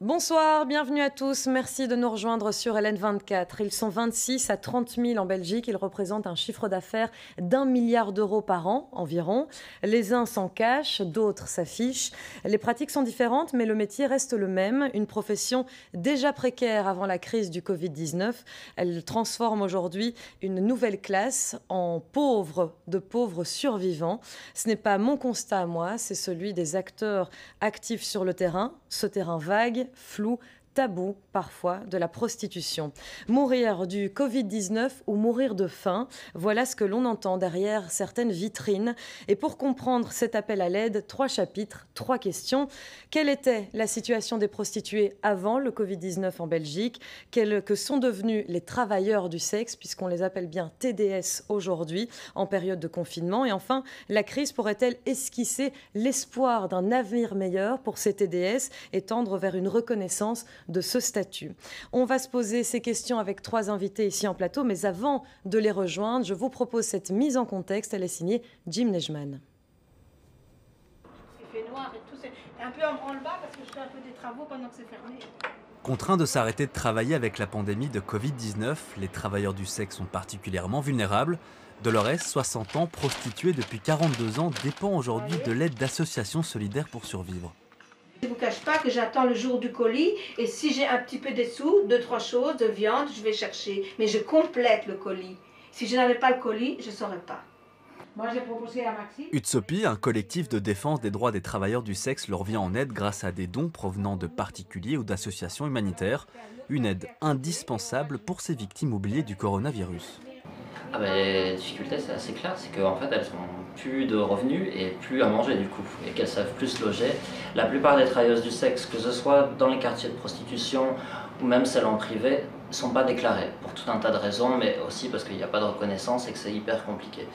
Bonsoir, bienvenue à tous. Merci de nous rejoindre sur LN24. Ils sont 26 à 30 000 en Belgique. Ils représentent un chiffre d'affaires d'1 milliard d'euros par an environ. Les uns s'en cachent, d'autres s'affichent. Les pratiques sont différentes, mais le métier reste le même. Une profession déjà précaire avant la crise du Covid-19. Elle transforme aujourd'hui une nouvelle classe en pauvres, de pauvres survivants. Ce n'est pas mon constat à moi, c'est celui des acteurs actifs sur le terrain. Ce terrain vague, flou, tabou parfois, de la prostitution. Mourir du Covid-19 ou mourir de faim, voilà ce que l'on entend derrière certaines vitrines. Et pour comprendre cet appel à l'aide, 3 chapitres, 3 questions. Quelle était la situation des prostituées avant le Covid-19 en Belgique? Que sont devenus les travailleurs du sexe, puisqu'on les appelle bien TDS aujourd'hui, en période de confinement? Et enfin, la crise pourrait-elle esquisser l'espoir d'un avenir meilleur pour ces TDS et tendre vers une reconnaissance de ce statut? On va se poser ces questions avec 3 invités ici en plateau, mais avant de les rejoindre, je vous propose cette mise en contexte. Elle est signée Jim Nejman. Il fait noir et tout, c'est un peu en branle-bas parce que je fais un peu des travaux pendant que c'est fermé. Contraints de s'arrêter de travailler avec la pandémie de Covid-19, les travailleurs du sexe sont particulièrement vulnérables. Dolores, 60 ans, prostituée depuis 42 ans, dépend aujourd'hui de l'aide d'associations solidaires pour survivre. Je ne vous cache pas que j'attends le jour du colis et si j'ai un petit peu de sous, 2-3 choses, de viande, je vais chercher. Mais je complète le colis. Si je n'avais pas le colis, je ne saurais pas. Moi, j'ai proposé à Maxime. Utsopi, un collectif de défense des droits des travailleurs du sexe, leur vient en aide grâce à des dons provenant de particuliers ou d'associations humanitaires. Une aide indispensable pour ces victimes oubliées du coronavirus. Les difficultés, c'est assez clair, c'est qu'en fait, elles n'ont plus de revenus et plus à manger du coup, et qu'elles savent plus se loger. La plupart des travailleuses du sexe, que ce soit dans les quartiers de prostitution ou même celles en privé, ne sont pas déclarées pour tout un tas de raisons, mais aussi parce qu'il n'y a pas de reconnaissance et que c'est hyper compliqué.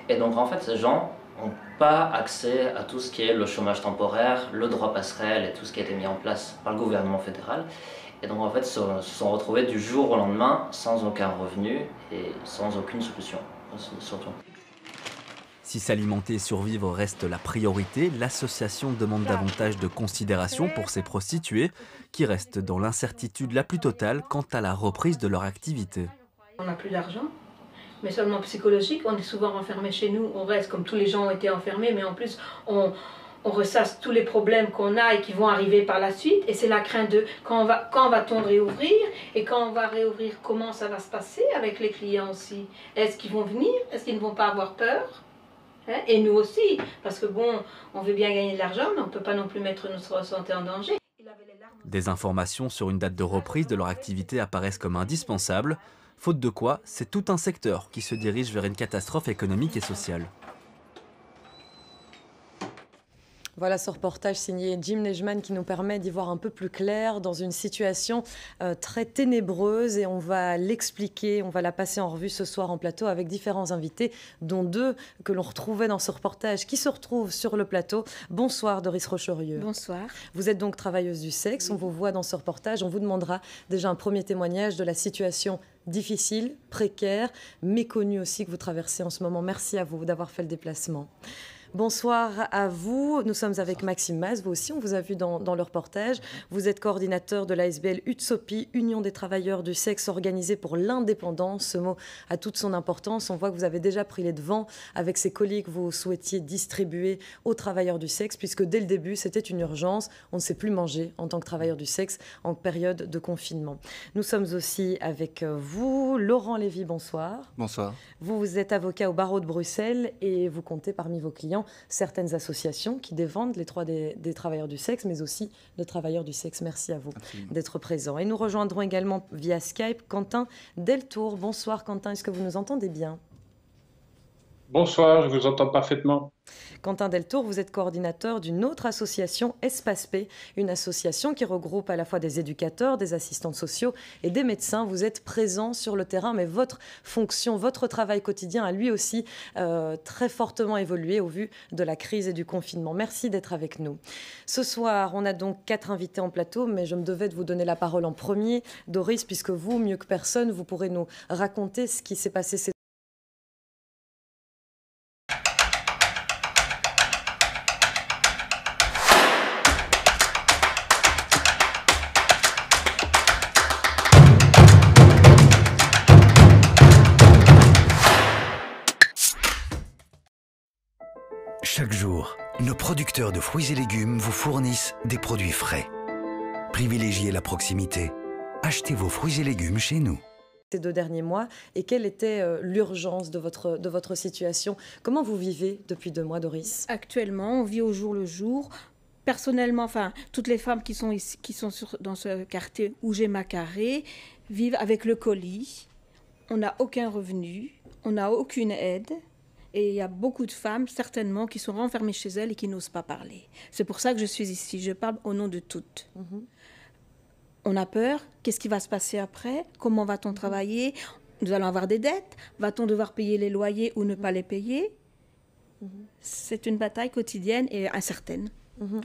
Et donc en fait, ces gens n'ont pas accès à tout ce qui est le chômage temporaire, le droit passerelle et tout ce qui a été mis en place par le gouvernement fédéral. Et donc en fait, se sont retrouvés du jour au lendemain sans aucun revenu et sans aucune solution, surtout. Si s'alimenter et survivre reste la priorité, l'association demande davantage de considération pour ces prostituées qui restent dans l'incertitude la plus totale quant à la reprise de leur activité. On n'a plus d'argent, mais seulement psychologique. On est souvent renfermés chez nous, on reste comme tous les gens ont été enfermés, mais en plus on ressasse tous les problèmes qu'on a et qui vont arriver par la suite. Et c'est la crainte de quand va-t-on réouvrir? Et quand on va réouvrir, comment ça va se passer avec les clients aussi? Est-ce qu'ils vont venir? Est-ce qu'ils ne vont pas avoir peur? Et nous aussi, parce que bon, on veut bien gagner de l'argent, mais on ne peut pas non plus mettre notre santé en danger. Des informations sur une date de reprise de leur activité apparaissent comme indispensables, faute de quoi, c'est tout un secteur qui se dirige vers une catastrophe économique et sociale. Voilà ce reportage signé Jim Nejman qui nous permet d'y voir un peu plus clair dans une situation très ténébreuse et on va l'expliquer, on va la passer en revue ce soir en plateau avec différents invités, dont 2 que l'on retrouvait dans ce reportage qui se retrouvent sur le plateau. Bonsoir Doris Rocherieux. Bonsoir. Vous êtes donc travailleuse du sexe, on vous voit dans ce reportage, on vous demandera déjà un premier témoignage de la situation difficile, précaire, méconnue aussi que vous traversez en ce moment. Merci à vous d'avoir fait le déplacement. Bonsoir à vous. Nous sommes avec Maxime Mas. Vous aussi, on vous a vu dans le reportage. Vous êtes coordinateur de l'ASBL Utsopi, Union des travailleurs du sexe organisée pour l'indépendance. Ce mot a toute son importance. On voit que vous avez déjà pris les devants avec ces colis que vous souhaitiez distribuer aux travailleurs du sexe, puisque dès le début, c'était une urgence. On ne sait plus manger en tant que travailleur du sexe en période de confinement. Nous sommes aussi avec vous, Laurent Lévy. Bonsoir. Bonsoir. Vous êtes avocat au barreau de Bruxelles et vous comptez parmi vos clients certaines associations qui défendent les droits des travailleurs du sexe, mais aussi de travailleurs du sexe. Merci à vous d'être présents. Et nous rejoindrons également via Skype Quentin Deltour. Bonsoir Quentin, est-ce que vous nous entendez bien? Bonsoir, je vous entends parfaitement. Quentin Deltour, vous êtes coordinateur d'une autre association, Espace P, une association qui regroupe à la fois des éducateurs, des assistants sociaux et des médecins. Vous êtes présent sur le terrain, mais votre fonction, votre travail quotidien a lui aussi très fortement évolué au vu de la crise et du confinement. Merci d'être avec nous. Ce soir, on a donc 4 invités en plateau, mais je me devais de vous donner la parole en premier. Doris, puisque vous, mieux que personne, vous pourrez nous raconter ce qui s'est passé ces Chaque jour, nos producteurs de fruits et légumes vous fournissent des produits frais. Privilégiez la proximité. Achetez vos fruits et légumes chez nous. Ces 2 derniers mois, et quelle était l'urgence de votre situation? Comment vous vivez depuis 2 mois, Doris? Actuellement, on vit au jour le jour. Personnellement, enfin, toutes les femmes qui sont ici, dans ce quartier où j'ai ma carré, vivent avec le colis. On n'a aucun revenu, on n'a aucune aide. Et il y a beaucoup de femmes, certainement, qui sont renfermées chez elles et qui n'osent pas parler. C'est pour ça que je suis ici. Je parle au nom de toutes. On a peur. Qu'est-ce qui va se passer après? Comment va-t-on travailler? Nous allons avoir des dettes. Va-t-on devoir payer les loyers ou ne pas les payer? C'est une bataille quotidienne et incertaine.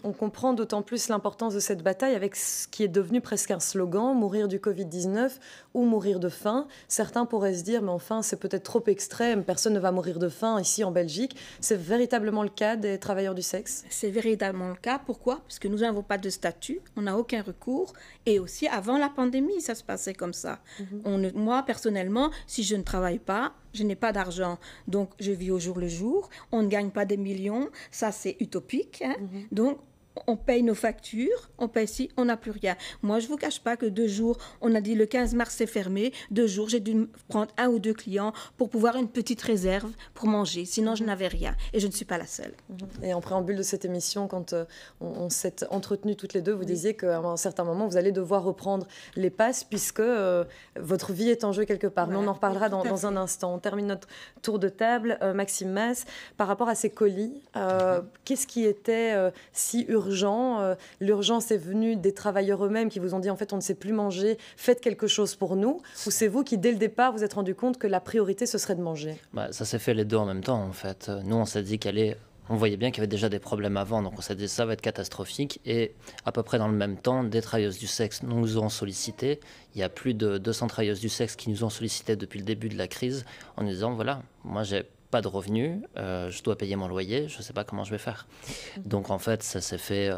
On comprend d'autant plus l'importance de cette bataille avec ce qui est devenu presque un slogan, mourir du Covid-19 ou mourir de faim. Certains pourraient se dire, mais enfin, c'est peut-être trop extrême, personne ne va mourir de faim ici en Belgique. C'est véritablement le cas des travailleurs du sexe? C'est véritablement le cas. Pourquoi? Parce que nous n'avons pas de statut, on n'a aucun recours. Et aussi, avant la pandémie, ça se passait comme ça. Moi, personnellement, si je ne travaille pas, je n'ai pas d'argent, donc je vis au jour le jour. On ne gagne pas des millions, ça c'est utopique. Donc on paye nos factures, on paye ci, on n'a plus rien. Moi, je ne vous cache pas que 2 jours, on a dit le 15 mars c'est fermé. 2 jours, j'ai dû prendre 1 ou 2 clients pour pouvoir une petite réserve pour manger. Sinon, je n'avais rien. Et je ne suis pas la seule. Et en préambule de cette émission, quand on s'est entretenues toutes les deux, vous disiez qu'à un certain moment, vous allez devoir reprendre les passes puisque votre vie est en jeu quelque part. Voilà. Mais on en reparlera dans un instant. On termine notre tour de table. Maxime Mas, par rapport à ces colis, qu'est-ce qui était si urgent? L'urgence est venue des travailleurs eux-mêmes qui vous ont dit en fait on ne sait plus manger, faites quelque chose pour nous, ou c'est vous qui dès le départ vous êtes rendu compte que la priorité ce serait de manger? Ça s'est fait les deux en même temps en fait. Nous on s'est dit on voyait bien qu'il y avait déjà des problèmes avant, donc on s'est dit ça va être catastrophique. Et à peu près dans le même temps, des travailleuses du sexe nous ont sollicité. Il y a plus de 200 travailleuses du sexe qui nous ont sollicité depuis le début de la crise en nous disant voilà, moi j'ai pas de revenus, je dois payer mon loyer, je sais pas comment je vais faire. Donc en fait ça s'est fait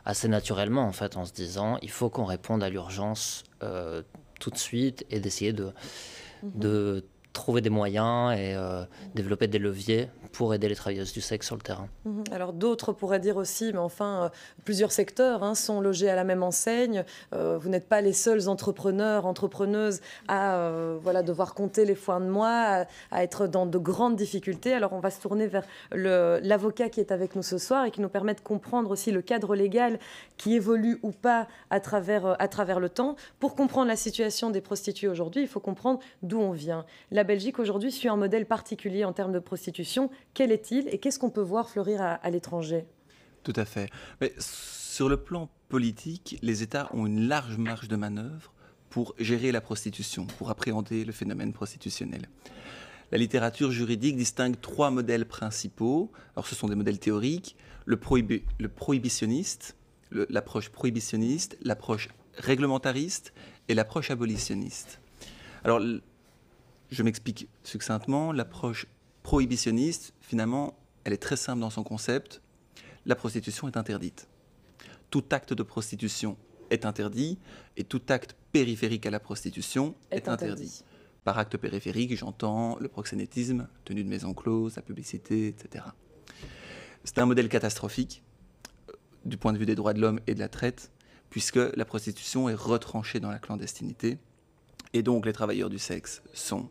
assez naturellement en fait en se disant il faut qu'on réponde à l'urgence tout de suite et d'essayer de trouver des moyens et développer des leviers pour aider les travailleuses du sexe sur le terrain. Alors d'autres pourraient dire aussi, mais enfin, plusieurs secteurs sont logés à la même enseigne. Vous n'êtes pas les seuls entrepreneurs, entrepreneuses à devoir compter les fins de mois, à être dans de grandes difficultés. Alors on va se tourner vers l'avocat qui est avec nous ce soir et qui nous permet de comprendre aussi le cadre légal qui évolue ou pas à travers le temps. Pour comprendre la situation des prostituées aujourd'hui, il faut comprendre d'où on vient. La Belgique aujourd'hui suit un modèle particulier en termes de prostitution. Quel est-il et qu'est-ce qu'on peut voir fleurir à l'étranger? Tout à fait. Mais sur le plan politique, les États ont une large marge de manœuvre pour gérer la prostitution, pour appréhender le phénomène prostitutionnel. La littérature juridique distingue 3 modèles principaux. Alors ce sont des modèles théoriques, le prohibitionniste, l'approche prohibitionniste, l'approche réglementariste et l'approche abolitionniste. Alors je m'explique succinctement, l'approche prohibitionniste, finalement, elle est très simple dans son concept. La prostitution est interdite. Tout acte de prostitution est interdit et tout acte périphérique à la prostitution est interdit. Par acte périphérique, j'entends le proxénétisme, tenue de maison close, la publicité, etc. C'est un modèle catastrophique du point de vue des droits de l'homme et de la traite, puisque la prostitution est retranchée dans la clandestinité et donc les travailleurs du sexe sont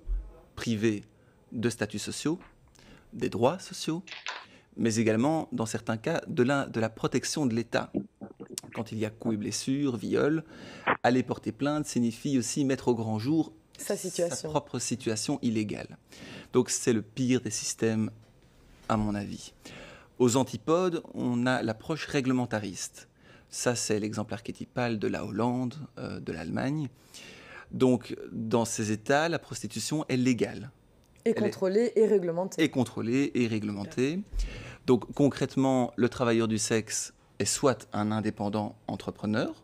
privés de statuts sociaux, des droits sociaux, mais également, dans certains cas, de la protection de l'État. Quand il y a coups et blessures, viol, aller porter plainte signifie aussi mettre au grand jour sa propre situation illégale. Donc c'est le pire des systèmes, à mon avis. Aux antipodes, on a l'approche réglementariste. Ça, c'est l'exemple archétypal de la Hollande, de l'Allemagne. Donc, dans ces États, la prostitution est légale. Et contrôlée et réglementée. Et contrôlée et réglementée. Donc, concrètement, le travailleur du sexe est soit un indépendant entrepreneur,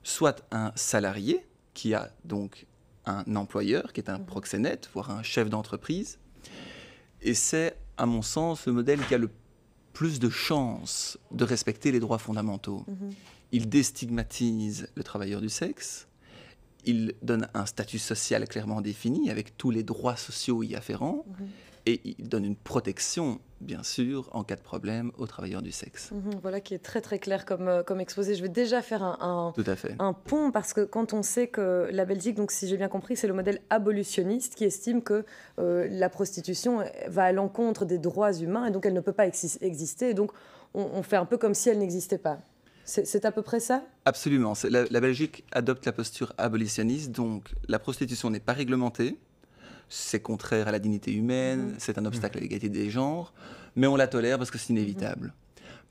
soit un salarié qui a donc un employeur, qui est un proxénète, voire un chef d'entreprise. Et c'est, à mon sens, le modèle qui a le plus de chances de respecter les droits fondamentaux. Il déstigmatise le travailleur du sexe. il donne un statut social clairement défini avec tous les droits sociaux y afférents et il donne une protection, bien sûr, en cas de problème aux travailleurs du sexe. Voilà qui est très très clair comme exposé. Je vais déjà faire Tout à fait. un pont parce que quand on sait que la Belgique, donc si j'ai bien compris, c'est le modèle abolitionniste qui estime que la prostitution va à l'encontre des droits humains et donc elle ne peut pas exister. Et donc on fait un peu comme si elle n'existait pas. C'est à peu près ça ? Absolument. La Belgique adopte la posture abolitionniste, donc la prostitution n'est pas réglementée, c'est contraire à la dignité humaine, c'est un obstacle à l'égalité des genres, mais on la tolère parce que c'est inévitable.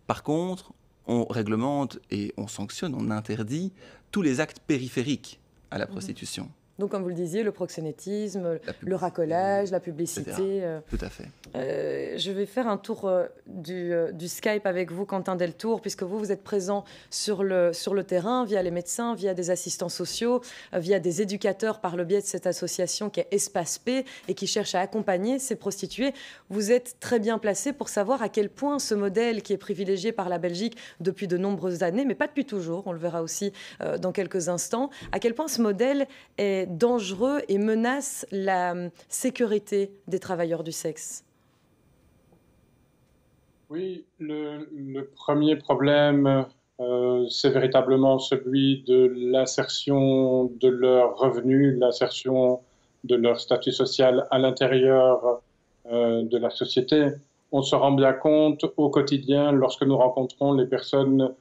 Par contre, on réglemente et on sanctionne, on interdit tous les actes périphériques à la prostitution. Donc, comme vous le disiez, le proxénétisme, le racolage, la publicité. Tout à fait. Je vais faire un tour du Skype avec vous, Quentin Deltour, puisque vous êtes présent sur le terrain via les médecins, via des assistants sociaux, via des éducateurs par le biais de cette association qui est Espace P et qui cherche à accompagner ces prostituées. Vous êtes très bien placé pour savoir à quel point ce modèle qui est privilégié par la Belgique depuis de nombreuses années, mais pas depuis toujours, on le verra aussi dans quelques instants, à quel point ce modèle est dangereux et menace la sécurité des travailleurs du sexe. Oui, le premier problème, c'est véritablement celui de l'insertion de leurs revenus, l'insertion de leur statut social à l'intérieur de la société. On se rend bien compte au quotidien, lorsque nous rencontrons les personnes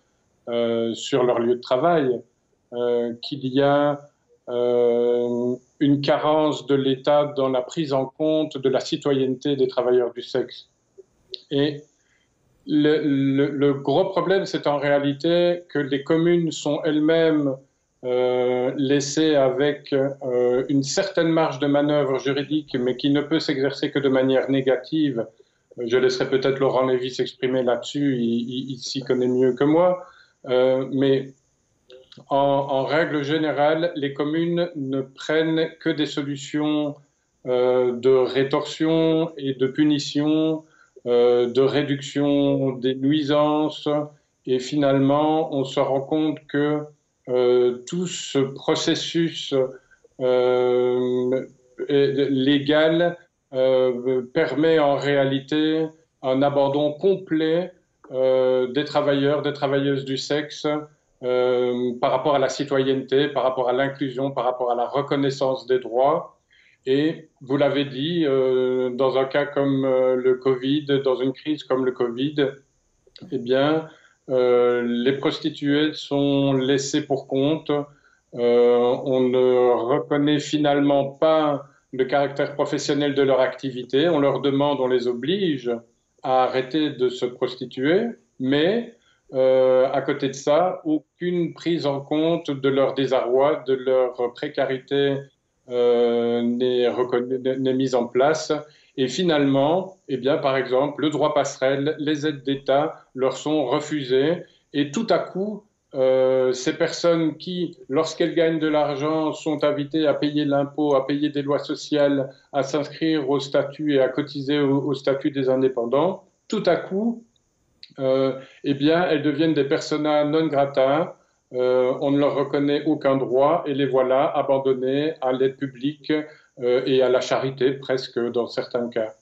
sur leur lieu de travail, qu'il y a une carence de l'État dans la prise en compte de la citoyenneté des travailleurs du sexe. Et le gros problème, c'est en réalité que les communes sont elles-mêmes laissées avec une certaine marge de manœuvre juridique, mais qui ne peut s'exercer que de manière négative. Je laisserai peut-être Laurent Lévy s'exprimer là-dessus, il s'y connaît mieux que moi, mais en règle générale, les communes ne prennent que des solutions de rétorsion et de punition, de réduction des nuisances. Et finalement, on se rend compte que tout ce processus légal permet en réalité un abandon complet des travailleurs, des travailleuses du sexe par rapport à la citoyenneté, par rapport à l'inclusion, par rapport à la reconnaissance des droits. Et vous l'avez dit, dans un cas comme le Covid, dans une crise comme le Covid, eh bien, les prostituées sont laissées pour compte. On ne reconnaît finalement pas le caractère professionnel de leur activité. On leur demande, on les oblige à arrêter de se prostituer, mais à côté de ça, aucune prise en compte de leur désarroi, de leur précarité n'est mise en place. Et finalement, eh bien, par exemple, le droit passerelle, les aides d'État leur sont refusées. Et tout à coup, ces personnes qui, lorsqu'elles gagnent de l'argent, sont invitées à payer l'impôt, à payer des lois sociales, à s'inscrire au statut et à cotiser au statut des indépendants, tout à coup, eh bien, elles deviennent des persona non grata. On ne leur reconnaît aucun droit et les voilà abandonnées à l'aide publique et à la charité presque dans certains cas.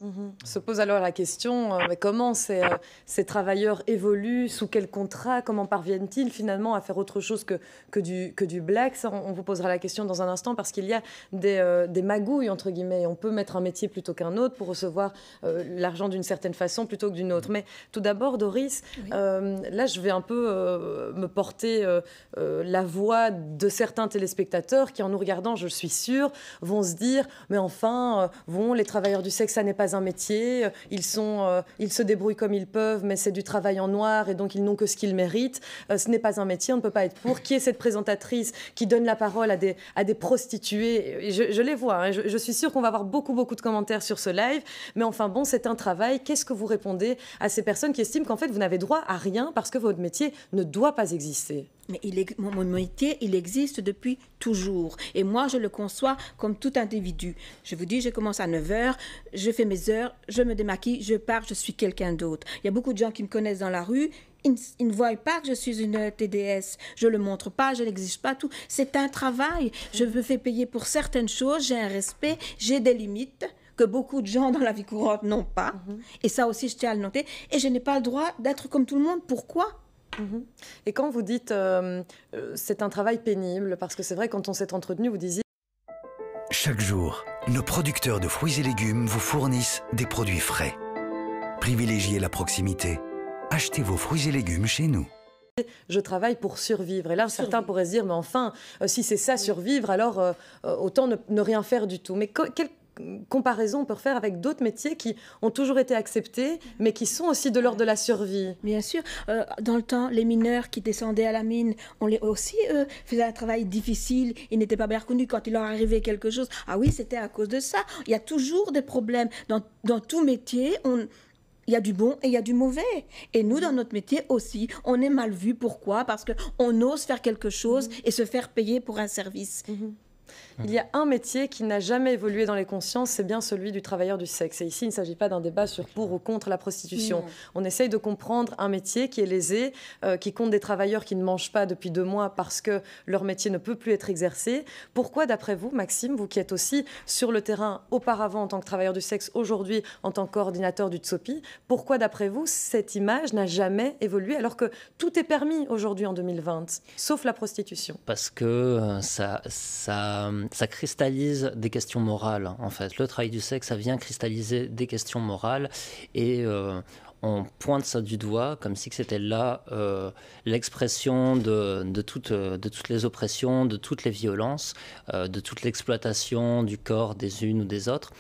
Se pose alors la question, comment ces travailleurs évoluent, sous quel contrat, comment parviennent-ils finalement à faire autre chose que du black? Ça, on vous posera la question dans un instant parce qu'il y a des magouilles entre guillemets. On peut mettre un métier plutôt qu'un autre pour recevoir l'argent d'une certaine façon plutôt que d'une autre. Mais tout d'abord, Doris, oui. Là je vais un peu me porter la voix de certains téléspectateurs qui en nous regardant, je suis sûre, vont se dire mais enfin, les travailleurs du sexe, ça n'est pas un métier, ils se débrouillent comme ils peuvent, mais c'est du travail en noir et donc ils n'ont que ce qu'ils méritent. Ce n'est pas un métier, on ne peut pas être pour. Qui est cette présentatrice qui donne la parole à des prostituées? Et je les vois, hein, je suis sûre qu'on va avoir beaucoup de commentaires sur ce live, mais enfin bon, c'est un travail. Qu'est-ce que vous répondez à ces personnes qui estiment qu'en fait, vous n'avez droit à rien parce que votre métier ne doit pas exister? Mais mon métier, il existe depuis toujours. Et moi, je le conçois comme tout individu. Je vous dis, je commence à 9 h, je fais mes heures, je me démaquille, je pars, je suis quelqu'un d'autre. Il y a beaucoup de gens qui me connaissent dans la rue. Ils ne voient pas que je suis une TDS. Je ne le montre pas, je n'exige pas tout. C'est un travail. Je me fais payer pour certaines choses, j'ai un respect, j'ai des limites que beaucoup de gens dans la vie courante n'ont pas. Et ça aussi, je tiens à le noter. Et je n'ai pas le droit d'être comme tout le monde. Pourquoi ? Et quand vous dites c'est un travail pénible, parce que c'est vrai, quand on s'est entretenu, vous disiez... Chaque jour, nos producteurs de fruits et légumes vous fournissent des produits frais. Privilégiez la proximité. Achetez vos fruits et légumes chez nous. Je travaille pour survivre. Et là, certains pourraient se dire, mais enfin, si c'est ça, survivre, alors autant ne rien faire du tout. Mais quelle comparaison on peut faire avec d'autres métiers qui ont toujours été acceptés, mais qui sont aussi de l'ordre de la survie? Bien sûr. Dans le temps, les mineurs qui descendaient à la mine, on les aussi faisaient un travail difficile. Ils n'étaient pas bien reconnus quand il leur arrivait quelque chose. Ah oui, c'était à cause de ça. Il y a toujours des problèmes. Dans tout métier, il y a du bon et il y a du mauvais. Et nous, dans notre métier aussi, on est mal vu. Pourquoi ? Parce qu'on ose faire quelque chose et se faire payer pour un service. Il y a un métier qui n'a jamais évolué dans les consciences, c'est bien celui du travailleur du sexe. Et ici, il ne s'agit pas d'un débat sur pour ou contre la prostitution. On essaye de comprendre un métier qui est lésé, qui compte des travailleurs qui ne mangent pas depuis 2 mois parce que leur métier ne peut plus être exercé. Pourquoi, d'après vous, Maxime, vous qui êtes aussi sur le terrain auparavant en tant que travailleur du sexe, aujourd'hui en tant que coordinateur du Tsopi, pourquoi, d'après vous, cette image n'a jamais évolué alors que tout est permis aujourd'hui en 2020, sauf la prostitution? Parce que ça cristallise des questions morales, en fait. Le travail du sexe, ça vient cristalliser des questions morales et on pointe ça du doigt comme si c'était là l'expression de toutes les oppressions, de toutes les violences, de toute l'exploitation du corps des unes ou des autres.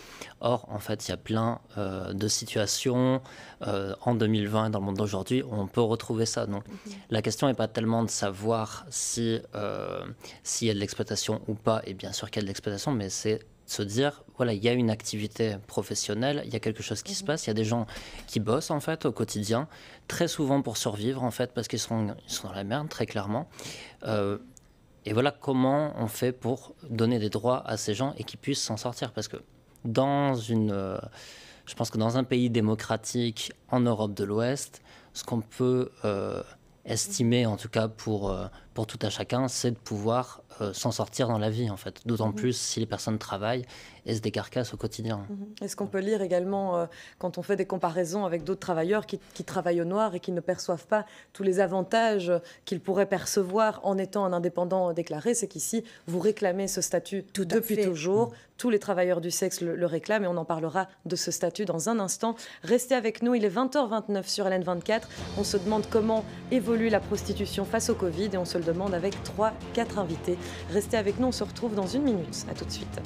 Or, en fait, il y a plein de situations en 2020 dans le monde d'aujourd'hui où on peut retrouver ça. Donc, la question n'est pas tellement de savoir s'il y a de l'exploitation ou pas, et bien sûr qu'il y a de l'exploitation, mais c'est se dire, voilà, il y a une activité professionnelle, il y a quelque chose qui se passe, il y a des gens qui bossent en fait au quotidien, très souvent pour survivre en fait, parce qu'ils sont dans la merde, très clairement. Et voilà comment on fait pour donner des droits à ces gens et qu'ils puissent s'en sortir. Parce que je pense que dans un pays démocratique en Europe de l'Ouest, ce qu'on peut estimer, en tout cas pour tout à chacun, c'est de pouvoir s'en sortir dans la vie, en fait. D'autant plus si les personnes travaillent et se décarcassent au quotidien. Est-ce qu'on peut lire également, quand on fait des comparaisons avec d'autres travailleurs qui travaillent au noir et qui ne perçoivent pas tous les avantages qu'ils pourraient percevoir en étant un indépendant déclaré, c'est qu'ici, vous réclamez ce statut depuis toujours. Tous les travailleurs du sexe le réclament et on en parlera de ce statut dans un instant. Restez avec nous, il est 20h29 sur LN24. On se demande comment évolue la prostitution face au Covid et on se le demande avec 3-4 invités. Restez avec nous, on se retrouve dans 1 minute. À tout de suite.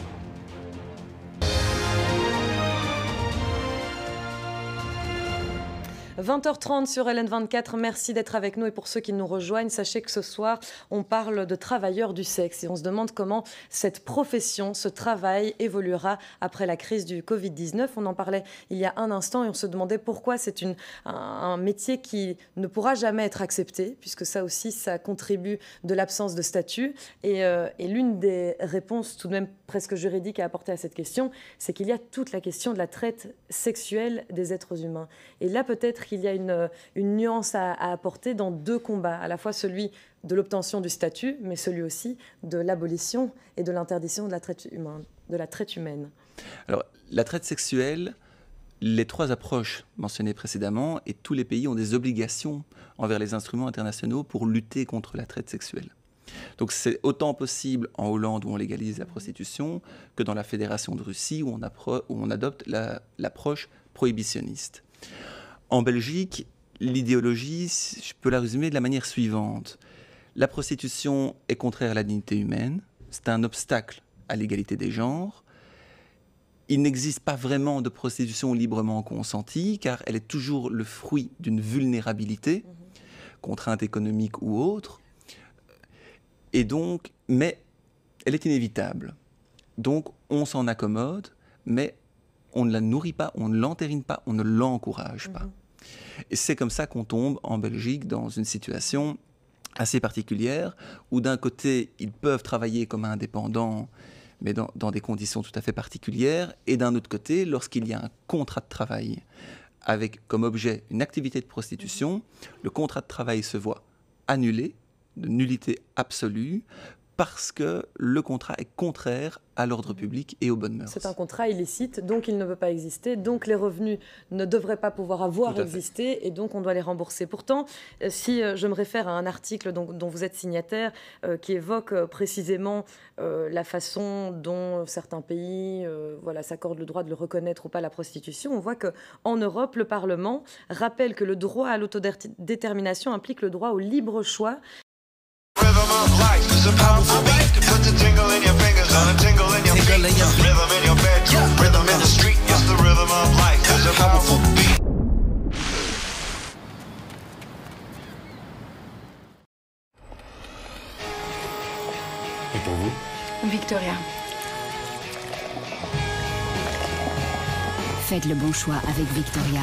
« 20h30 sur LN24, merci d'être avec nous et pour ceux qui nous rejoignent, sachez que ce soir, on parle de travailleurs du sexe et on se demande comment cette profession, ce travail évoluera après la crise du Covid-19. On en parlait il y a un instant et on se demandait pourquoi c'est un métier qui ne pourra jamais être accepté, puisque ça aussi, ça contribue de l'absence de statut. Et l'une des réponses tout de même presque juridiques à apporter à cette question, c'est qu'il y a toute la question de la traite sexuelle des êtres humains. Et là, peut-être qu'il y a une nuance à apporter dans 2 combats, à la fois celui de l'obtention du statut, mais celui aussi de l'abolition et de l'interdiction de la traite humaine. Alors, la traite sexuelle, les 3 approches mentionnées précédemment, et tous les pays ont des obligations envers les instruments internationaux pour lutter contre la traite sexuelle. Donc c'est autant possible en Hollande où on légalise la prostitution que dans la Fédération de Russie où on adopte l'approche prohibitionniste. En Belgique, l'idéologie, je peux la résumer de la manière suivante. La prostitution est contraire à la dignité humaine, c'est un obstacle à l'égalité des genres. Il n'existe pas vraiment de prostitution librement consentie, car elle est toujours le fruit d'une vulnérabilité, contrainte économique ou autre. Et donc, mais elle est inévitable. Donc, on s'en accommode, mais on ne la nourrit pas, on ne l'entérine pas, on ne l'encourage pas. Et c'est comme ça qu'on tombe en Belgique dans une situation assez particulières, où d'un côté, ils peuvent travailler comme indépendants, mais dans des conditions tout à fait particulières, et d'un autre côté, lorsqu'il y a un contrat de travail avec comme objet une activité de prostitution, le contrat de travail se voit annulé, de nullité absolue, parce que le contrat est contraire à l'ordre public et aux bonnes mœurs. C'est un contrat illicite, donc il ne peut pas exister, donc les revenus ne devraient pas pouvoir avoir existé, et donc on doit les rembourser. Pourtant, si je me réfère à un article dont vous êtes signataire, qui évoque précisément la façon dont certains pays s'accordent le droit de le reconnaître ou pas, la prostitution, on voit qu'en Europe, le Parlement rappelle que le droit à l'autodétermination implique le droit au libre choix. Et pour vous? Victoria. Faites le bon choix avec Victoria.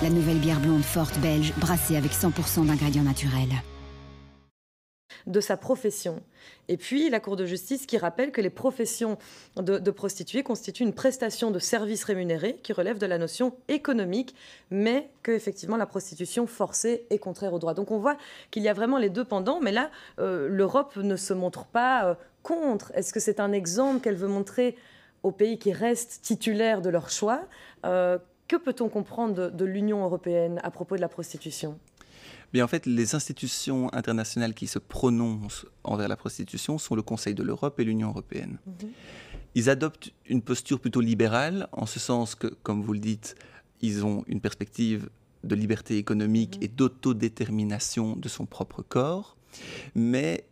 La nouvelle bière blonde forte belge brassée avec 100% d'ingrédients naturels. De sa profession. Et puis, la Cour de justice qui rappelle que les professions de prostituées constituent une prestation de service rémunéré qui relève de la notion économique, mais que effectivement la prostitution forcée est contraire au droit. Donc on voit qu'il y a vraiment les deux pendants, mais là, l'Europe ne se montre pas contre. Est-ce que c'est un exemple qu'elle veut montrer aux pays qui restent titulaires de leur choix? Que peut-on comprendre de l'Union européenne à propos de la prostitution? Mais en fait, les institutions internationales qui se prononcent envers la prostitution sont le Conseil de l'Europe et l'Union européenne. Ils adoptent une posture plutôt libérale, en ce sens que, comme vous le dites, ils ont une perspective de liberté économique et d'autodétermination de son propre corps, mais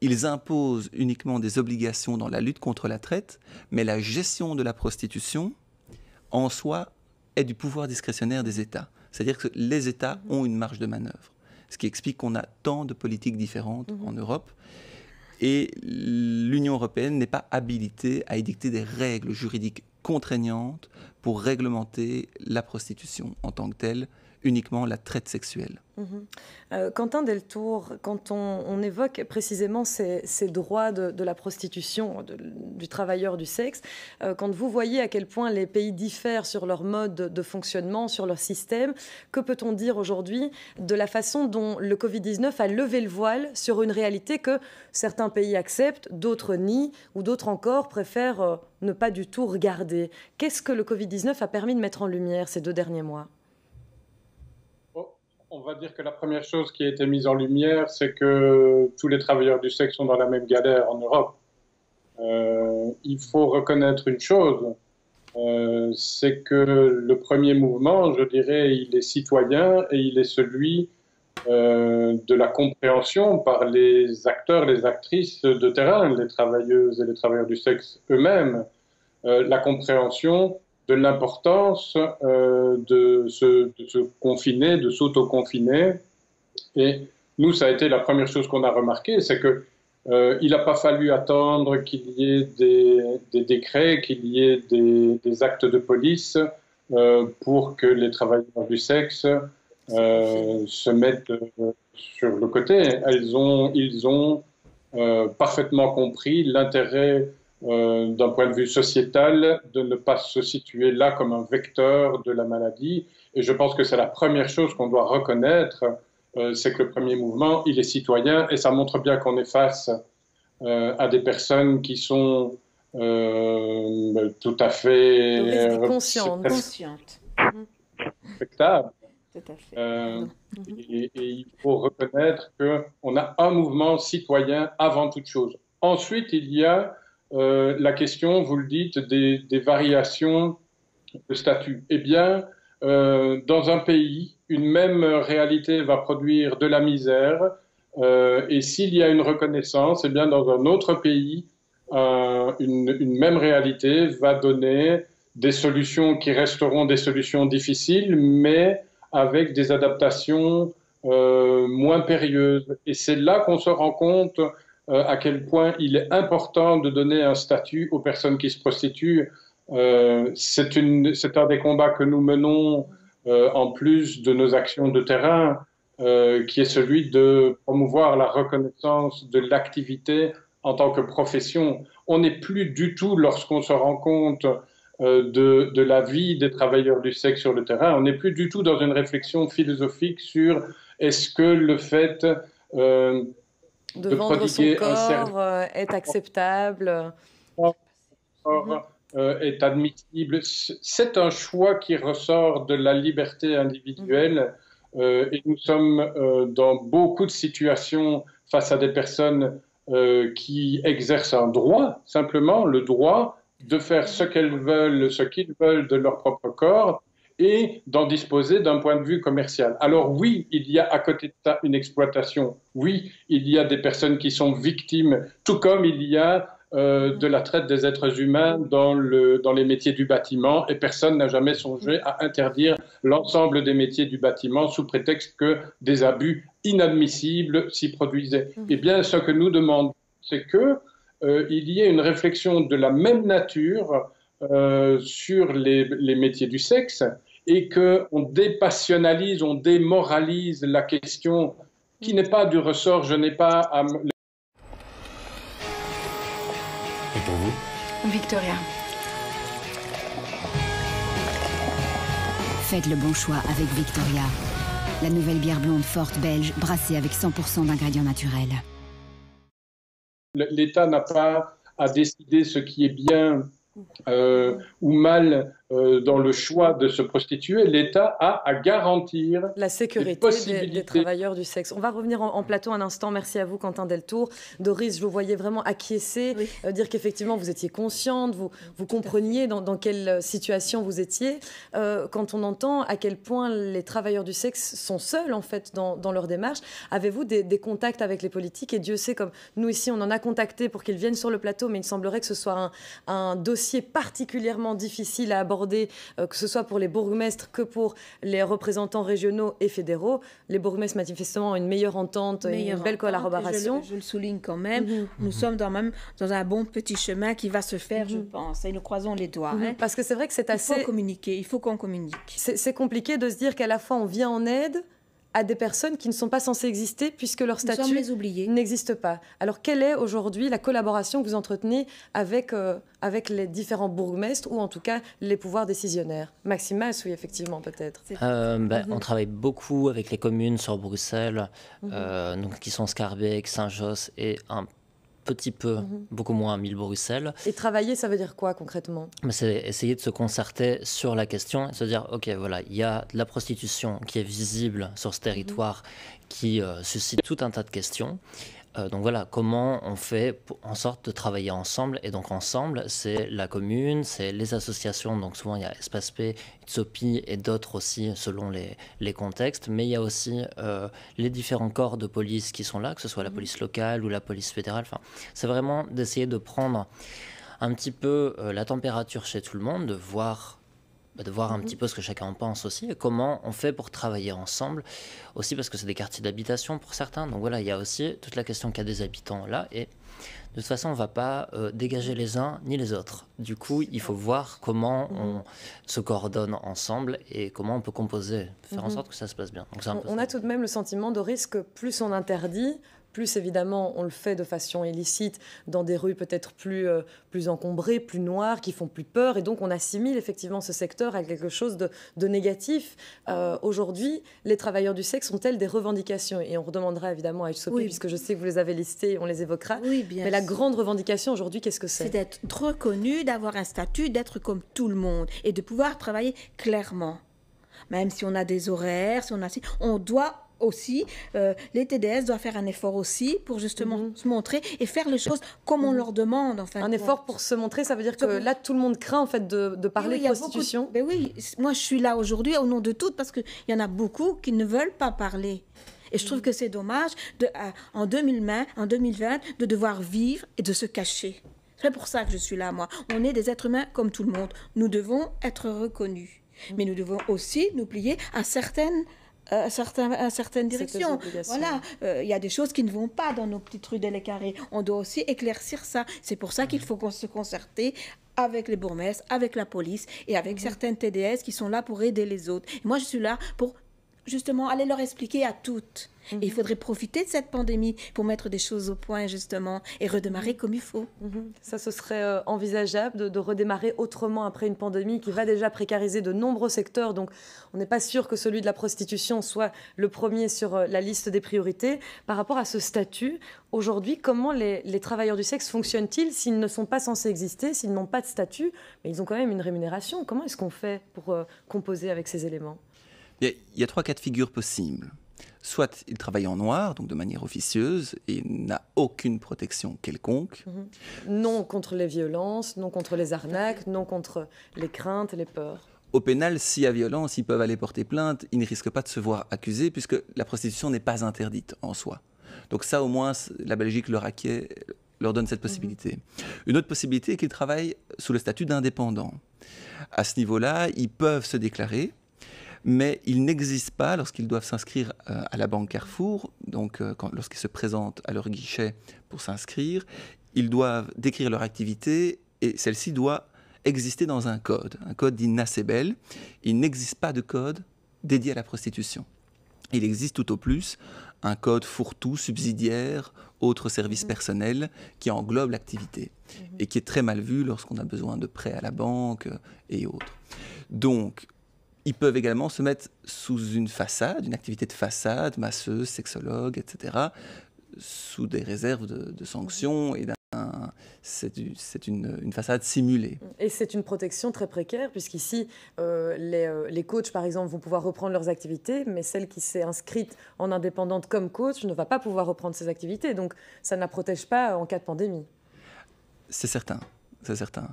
ils imposent uniquement des obligations dans la lutte contre la traite, mais la gestion de la prostitution, en soi, est du pouvoir discrétionnaire des États. C'est-à-dire que les États ont une marge de manœuvre. Ce qui explique qu'on a tant de politiques différentes en Europe. Et l'Union européenne n'est pas habilitée à édicter des règles juridiques contraignantes pour réglementer la prostitution en tant que telle, uniquement la traite sexuelle. Quentin Deltour, quand on évoque précisément ces droits de la prostitution, du travailleur du sexe, quand vous voyez à quel point les pays diffèrent sur leur mode de fonctionnement, sur leur système, que peut-on dire aujourd'hui de la façon dont le Covid-19 a levé le voile sur une réalité que certains pays acceptent, d'autres nient, ou d'autres encore préfèrent ne pas du tout regarder? Qu'est-ce que le Covid-19 a permis de mettre en lumière ces 2 derniers mois? On va dire que la première chose qui a été mise en lumière, c'est que tous les travailleurs du sexe sont dans la même galère en Europe. Il faut reconnaître une chose, c'est que le premier mouvement, je dirais, il est citoyen et il est celui de la compréhension par les acteurs, les actrices de terrain, les travailleuses et les travailleurs du sexe eux-mêmes, la compréhension de l'importance de se confiner, de s'auto-confiner. Et nous, ça a été la première chose qu'on a remarqué, c'est qu'il n'a pas fallu attendre qu'il y ait des décrets, qu'il y ait des actes de police pour que les travailleurs du sexe se mettent sur le côté. Ils ont parfaitement compris l'intérêt d'un point de vue sociétal, de ne pas se situer là comme un vecteur de la maladie. Et je pense que c'est la première chose qu'on doit reconnaître, c'est que le premier mouvement, il est citoyen, et ça montre bien qu'on est face à des personnes qui sont tout à fait conscientes. Respectables. Tout à fait. Et il faut reconnaître qu'on a un mouvement citoyen avant toute chose. Ensuite, il y a la question, vous le dites, des variations de statut. Eh bien, dans un pays, une même réalité va produire de la misère, et s'il y a une reconnaissance, eh bien, dans un autre pays, une même réalité va donner des solutions qui resteront des solutions difficiles, mais avec des adaptations moins périeuses. Et c'est là qu'on se rend compte à quel point il est important de donner un statut aux personnes qui se prostituent. C'est un des combats que nous menons en plus de nos actions de terrain. qui est celui de promouvoir la reconnaissance de l'activité en tant que profession. On n'est plus du tout, lorsqu'on se rend compte de la vie des travailleurs du sexe sur le terrain, on n'est plus du tout dans une réflexion philosophique sur est-ce que le fait de vendre son corps est acceptable, est admissible. C'est un choix qui ressort de la liberté individuelle et nous sommes dans beaucoup de situations face à des personnes qui exercent un droit, simplement le droit de faire ce qu'elles veulent, ce qu'ils veulent de leur propre corps et d'en disposer d'un point de vue commercial. Alors oui, il y a à côté de ça une exploitation. Oui, il y a des personnes qui sont victimes, tout comme il y a de la traite des êtres humains dans les métiers du bâtiment, et personne n'a jamais songé à interdire l'ensemble des métiers du bâtiment sous prétexte que des abus inadmissibles s'y produisaient. Eh bien, ce que nous demandons, c'est que il y ait une réflexion de la même nature sur les métiers du sexe et qu'on dépassionnalise, on démoralise la question qui n'est pas du ressort, je n'ai pas à... Et pour vous? Victoria. Faites le bon choix avec Victoria. La nouvelle bière blonde forte belge brassée avec 100% d'ingrédients naturels. L'État n'a pas à décider ce qui est bien ou mal dans le choix de se prostituer. L'État a à garantir la sécurité des travailleurs du sexe. On va revenir en plateau un instant. Merci à vous, Quentin Deltour. Doris, je vous voyais vraiment acquiescer, dire qu'effectivement vous étiez consciente, vous compreniez dans quelle situation vous étiez. Quand on entend à quel point les travailleurs du sexe sont seuls en fait dans leur démarche, avez-vous des contacts avec les politiques? Et Dieu sait, comme nous ici, on en a contacté pour qu'ils viennent sur le plateau, mais il semblerait que ce soit un dossier particulièrement difficile à aborder, que ce soit pour les bourgmestres que pour les représentants régionaux et fédéraux. Les bourgmestres, manifestement, ont une meilleure entente, une belle collaboration. Je le souligne quand même. Nous sommes dans un bon petit chemin qui va se faire, je pense. Et nous croisons les doigts. Parce que c'est vrai que c'est assez... Il faut communiquer, il faut qu'on communique. C'est compliqué de se dire qu'à la fois on vient en aide à des personnes qui ne sont pas censées exister puisque leur statut n'existe pas. Alors, quelle est aujourd'hui la collaboration que vous entretenez avec les différents bourgmestres ou en tout cas les pouvoirs décisionnaires? Maxime Mas, oui, effectivement, peut-être. On travaille beaucoup avec les communes sur Bruxelles, donc, qui sont Schaerbeek, Saint-Josse et un petit peu, beaucoup moins à Mille-Bruxelles. Et travailler, ça veut dire quoi concrètement? C'est essayer de se concerter sur la question et se dire, ok, voilà, il y a de la prostitution qui est visible sur ce territoire, qui suscite tout un tas de questions. Donc voilà, comment on fait en sorte de travailler ensemble? Et donc ensemble, c'est la commune, c'est les associations, donc souvent il y a Espace P, Utsopi et d'autres aussi selon les contextes, mais il y a aussi les différents corps de police qui sont là, que ce soit la police locale ou la police fédérale. Enfin, c'est vraiment d'essayer de prendre un petit peu la température chez tout le monde, de voir un petit peu ce que chacun en pense aussi, et comment on fait pour travailler ensemble, aussi parce que c'est des quartiers d'habitation pour certains, donc voilà, il y a aussi toute la question qu'il y a des habitants là, et de toute façon on ne va pas dégager les uns ni les autres. Du coup, il faut voir comment on se coordonne ensemble et comment on peut composer, faire en sorte que ça se passe bien. Donc, on a tout de même le sentiment de risque que plus on interdit, plus évidemment on le fait de façon illicite dans des rues peut-être plus encombrées, plus noires, qui font plus peur, et donc on assimile effectivement ce secteur à quelque chose de négatif. Aujourd'hui, les travailleurs du sexe ont-elles des revendications? Et on redemandera évidemment à Utsopi, puisque je sais que vous les avez listées, on les évoquera. Oui, bien Mais la grande revendication aujourd'hui, qu'est-ce que c'est? C'est d'être reconnu, d'avoir un statut, d'être comme tout le monde et de pouvoir travailler clairement. Même si on a des horaires, on doit aussi, les TDS doivent faire un effort aussi pour justement se montrer et faire les choses comme on leur demande. Un effort pour se montrer, ça veut dire que là, tout le monde craint en fait de parler de prostitution. Oui, moi je suis là aujourd'hui au nom de toutes parce qu'il y en a beaucoup qui ne veulent pas parler. Et je trouve que c'est dommage en 2020, de devoir vivre et de se cacher. C'est pour ça que je suis là, moi. On est des êtres humains comme tout le monde. Nous devons être reconnus. Mais nous devons aussi nous plier à certaines directions. Voilà, il y a des choses qui ne vont pas dans nos petites rues de Les Carrés. On doit aussi éclaircir ça. C'est pour ça qu'il faut se concerter avec les bourgmestres, avec la police et avec certaines TDS qui sont là pour aider les autres. Et moi, je suis là pour justement aller leur expliquer à toutes. Et il faudrait profiter de cette pandémie pour mettre des choses au point, justement, et redémarrer comme il faut. Ça, ce serait envisageable de redémarrer autrement après une pandémie qui va déjà précariser de nombreux secteurs. Donc, on n'est pas sûr que celui de la prostitution soit le premier sur la liste des priorités. Par rapport à ce statut, aujourd'hui, comment les travailleurs du sexe fonctionnent-ils s'ils ne sont pas censés exister, s'ils n'ont pas de statut, mais ils ont quand même une rémunération? Comment est-ce qu'on fait pour composer avec ces éléments? Il y a 3 cas de figure possibles. Soit il travaille en noir, donc de manière officieuse, et n'a aucune protection quelconque. Non contre les violences, non contre les arnaques, non contre les craintes, les peurs. Au pénal, s'il y a violence, ils peuvent aller porter plainte. Ils ne risquent pas de se voir accusés, puisque la prostitution n'est pas interdite en soi. Donc ça, au moins, la Belgique leur donne cette possibilité. Une autre possibilité est qu'ils travaillent sous le statut d'indépendant. À ce niveau-là, ils peuvent se déclarer, mais il n'existe pas, lorsqu'ils doivent s'inscrire à la Banque Carrefour, donc lorsqu'ils se présentent à leur guichet pour s'inscrire, ils doivent décrire leur activité et celle-ci doit exister dans un code dit NACEBEL. Il n'existe pas de code dédié à la prostitution. Il existe tout au plus un code fourre-tout, subsidiaire, autres services personnels qui englobe l'activité et qui est très mal vu lorsqu'on a besoin de prêts à la banque et autres. Donc, ils peuvent également se mettre sous une façade, une activité de façade, masseuse, sexologue, etc., sous des réserves de sanctions. Et c'est une façade simulée. Et c'est une protection très précaire, puisqu'ici, les coachs, par exemple, vont pouvoir reprendre leurs activités, mais celle qui s'est inscrite en indépendante comme coach ne va pas pouvoir reprendre ses activités. Donc, ça ne la protège pas en cas de pandémie. C'est certain, c'est certain.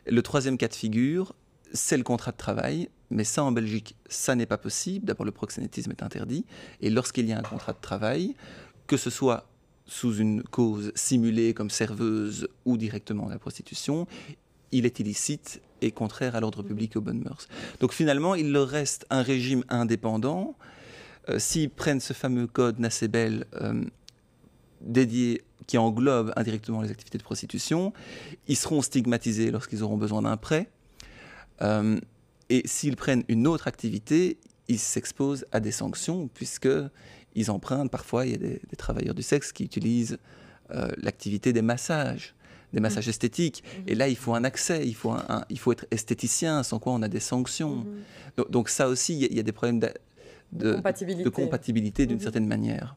Le troisième cas de figure, c'est le contrat de travail, mais ça en Belgique, ça n'est pas possible. D'abord, le proxénétisme est interdit, et lorsqu'il y a un contrat de travail, que ce soit sous une cause simulée comme serveuse ou directement la prostitution, il est illicite et contraire à l'ordre public et aux bonnes mœurs. Donc finalement, il leur reste un régime indépendant. S'ils prennent ce fameux code NACEBEL dédié qui englobe indirectement les activités de prostitution, ils seront stigmatisés lorsqu'ils auront besoin d'un prêt. Et s'ils prennent une autre activité, ils s'exposent à des sanctions puisqu'ils empruntent. Parfois, il y a des travailleurs du sexe qui utilisent l'activité des massages esthétiques. Et là, il faut un accès, il faut être esthéticien, sans quoi on a des sanctions. Donc ça aussi, il y a des problèmes de compatibilité d'une certaine manière.